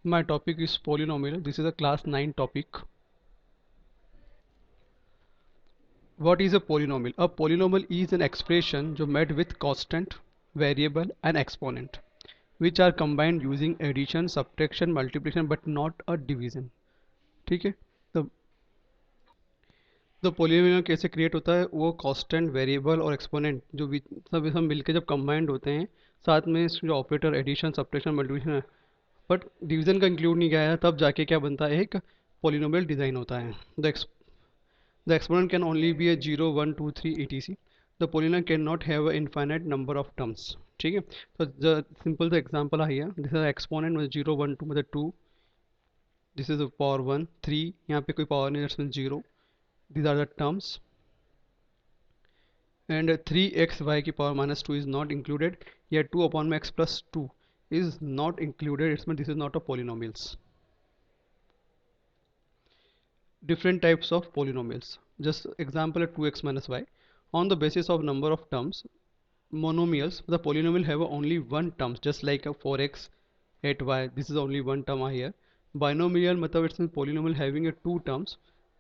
My topic is polynomial. This is a class 9 topic. What is a polynomial? A polynomial is an expression जो made with constant, variable and exponent which are combined using addition, subtraction, multiplication but not a division. ठीक है, तो polynomial कैसे create होता है? वो constant, variable और exponent जो सब मिलके जब कंबाइंड होते हैं, साथ में जो ऑपरेटर एडिशन, सब्ट्रैक्शन, मल्टीप्लिकेशन है, बट डिवीजन का इंक्लूड नहीं किया है, तब जाके क्या बनता है? एक पोलिनोमियल डिजाइन होता है. The exponent can only be a 0, 1, 2, 3 etc. The polynomial cannot have an infinite number of terms. ठीक है, तो the simple the example है here. This is the exponent with 0, 1, 2 मतलब 2. This is the power 1, 3. यहाँ पे कोई power नहीं, that's means 0. These are the terms. And 3xy की power minus 2 is not included. Here 2 upon x plus 2 is not included. It's mean this is not a polynomials. Different types of polynomials. Just example of 2x minus y. On the basis of number of terms, monomials, the polynomial have only one term, just like a 4x 8y. This is only one term here. Binomial matlab it's a polynomial having a two terms,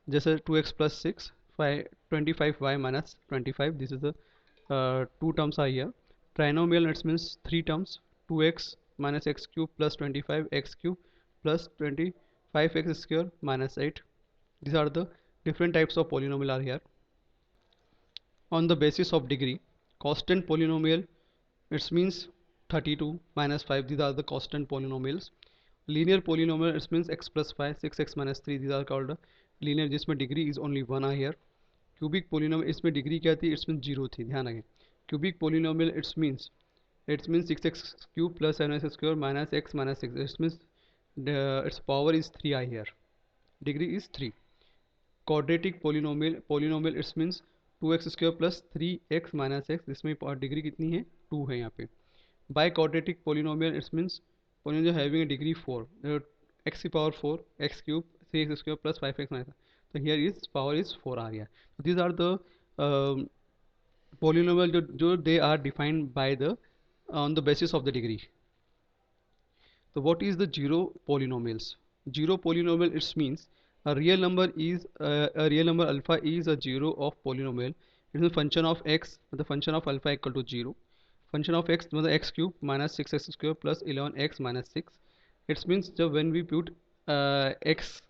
just as 2x plus 6 25y minus 25. This is the two terms are here. Trinomial, it means three terms, 2x minus x cube plus 25 x cube plus 25 x square minus 8. These are the different types of polynomial are here. On the basis of degree, constant polynomial, it means 32 minus 5. These are the constant polynomials. Linear polynomial, it means x plus 5, 6x minus 3. These are called linear, जिसमें degree is only 1 here. Cubic polynomial, इसमें degree क्या थी? It's means 0 थी, ध्यान रखें. Cubic polynomial, it means 6x cube plus 7x square minus x minus 6. It means its power is 3 here. Degree is 3. Quadratic polynomial it means 2x square plus 3x minus x. इसमें degree कितनी है? 2 है यहाँ पे. Biquadratic polynomial it means polynomial having a degree 4, x की power 4, x cube 3x square plus 5x minus. So here is power is 4 आ गया. So these are the polynomial जो they are defined by the on the basis of the degree. So what is the zero polynomials? Zero polynomial it means a real number alpha is a zero of polynomial. It is a function of x, the function of alpha equal to 0. Function of x मतलब x cube minus 6x square plus 11x minus 6. It means जब when we put x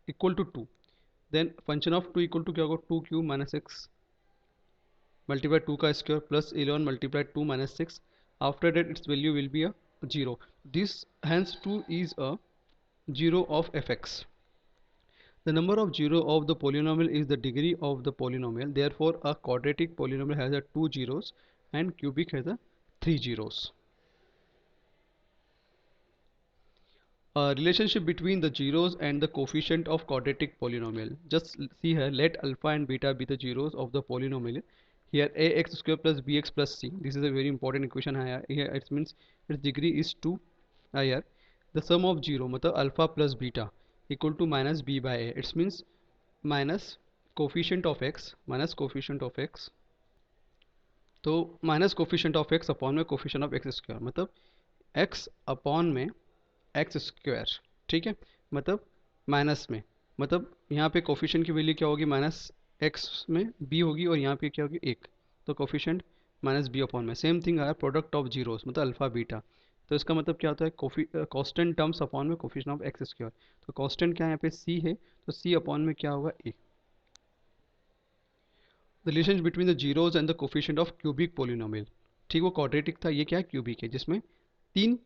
equal to 2, then function of 2 equal to क्या होगा? 2 cube minus x multiply 2 का square plus 11 multiply 2 minus 6. After that its value will be a 0. This hence 2 is a 0 of fx. The number of 0 of the polynomial is the degree of the polynomial. Therefore, a quadratic polynomial has a 2 zeros and cubic has a 3 zeros. A relationship between the zeros and the coefficient of quadratic polynomial. Just see here, let alpha and beta be the zeros of the polynomial. Here ax square plus bx plus c. This is a very important equation here. Here it means its degree is 2 here. The sum of 0 मतलब alpha plus beta equal to minus b by a. It means minus coefficient of x minus coefficient of x. तो minus coefficient of x upon में coefficient of X square मतलब x upon में x square. ठीक है, मतलब minus में, मतलब यहाँ पे कोफिशिएंट की वैल्यू क्या होगी? माइनस एक्स में बी होगी और यहाँ पे क्या होगी? एक. तो कोफिशिएंट माइनस बी अपॉन में. सेम थिंग है प्रोडक्ट ऑफ जीरोस मतलब अल्फा बीटा. तो इसका मतलब क्या होता है? कांस्टेंट टर्म्स अपॉन में कोफिशिएंट ऑफ एक्स स्क्वायर. तो कांस्टेंट क्या है यहाँ पे? सी है, तो सी अपॉन में क्या होगा? A. The relation between the zeros and the coefficient of cubic polynomial. ठीक, वो क्वाड्रेटिक था, ये क्या है? क्यूबिक है, जिसमें तीन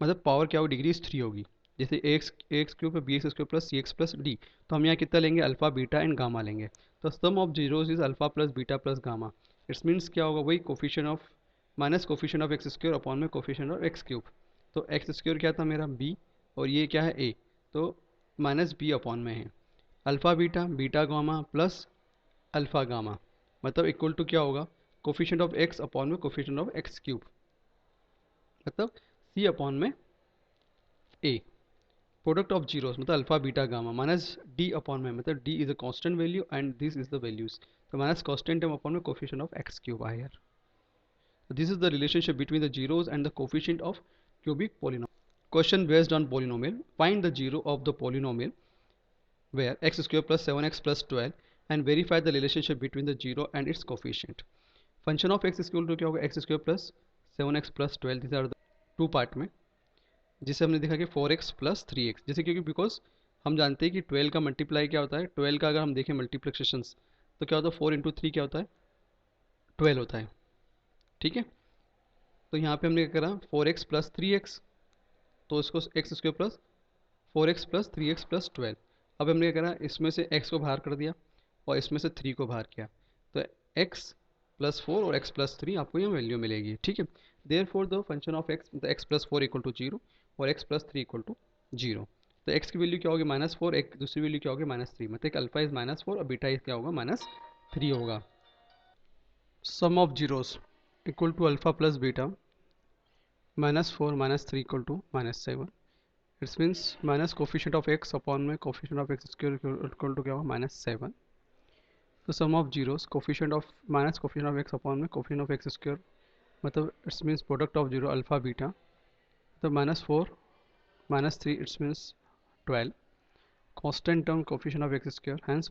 मतलब पावर क्या होगी? डिग्री 3 होगी. जैसे X cube B X square plus C X plus D. तो हम यहाँ कितना लेंगे? अल्फा बीटा एंड गामा लेंगे. तो sum of zeros is alpha plus beta plus gamma. It's means क्या होगा? वही coefficient of minus coefficient of X square upon में कोफिशिएंट ऑफ एक्स क्यूब. तो एक्स स्क्वायर क्या था मेरा? बी, और ये क्या है? ए. तो माइनस बी अपॉन में है alpha beta beta gamma plus alpha gamma मतलब इक्वल टू क्या होगा? कोफिशिएंट ऑफ एक्स अपॉन में कोफिशिएंट ऑफ एक्स क्यूब मतलब सी अपॉन में ए. प्रोडक्ट ऑफ जीरोस मतलब alpha beta gamma minus D upon में मतलब D is a constant value and this is the values. तो minus constant term upon में coefficient of X cube आया यार. This is the relationship between the zeros and the coefficient of cubic polynomial. Question based on polynomial. Find the zero of the polynomial where x square plus 7x plus 12 and verify the relationship between the zero and its coefficient. Function of x is equal to क्या होगा, x square plus 7x plus 12. These are the two part में, जिसे हमने देखा कि 4x plus 3x, जैसे क्योंकि because हम जानते हैं कि 12 का मल्टीप्लाई क्या होता है, 12 का अगर हम देखें मल्टीप्लिकेशंस तो क्या होता है, 4 इंटू 3 क्या होता है, 12 होता है। ठीक है, तो यहाँ पे हमने क्या करा 4x प्लस 3x, तो इसको x square plus 4x plus 3x plus 12। अब हमने क्या करा, इसमें से x को बाहर कर दिया और इसमें से 3 को बाहर किया, तो x प्लस 4 और x प्लस 3 आपको यहाँ वैल्यू मिलेगी। ठीक है, therefore the function of x मतलब x प्लस 4 इक्वल टू 0 और x प्लस 3 इक्वल टू 0। तो x की वैल्यू क्या होगी -4, एक दूसरी वैल्यू क्या होगी -3, मतलब एक अल्फा इज -4 और बीटा इज क्या होगा -3 होगा। Sum of zeros equal to alpha plus beta -4 -3 equal to -7। It's means minus coefficient of x upon में coefficient of x square equal to क्या होगा -7। तो sum of zeros coefficient of minus coefficient of x upon में coefficient of x square, मतलब it's means product of zero alpha beta, तो -4 -3 it's means 12, constant term coefficient of x square, hence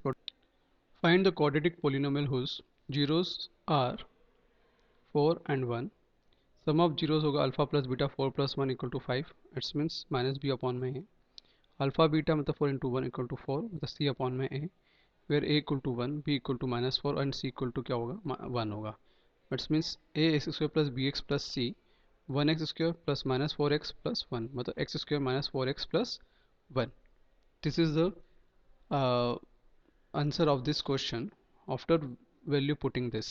find the quadratic polynomial whose zeros are 4 and 1। Sum of zeros होगा alpha plus beta 4 plus 1 equal to 5, it's means minus B upon में है, alpha beta मतलब 4 into 1 equal to 4, मतलब C upon में A, where A equal to 1, B equal to -4 and C equal to क्या होगा 1 होगा। It's means A X square plus B X plus C 1x square plus -4x plus 1, मतलब X square -4x plus 1। This is the answer of this question after value putting this.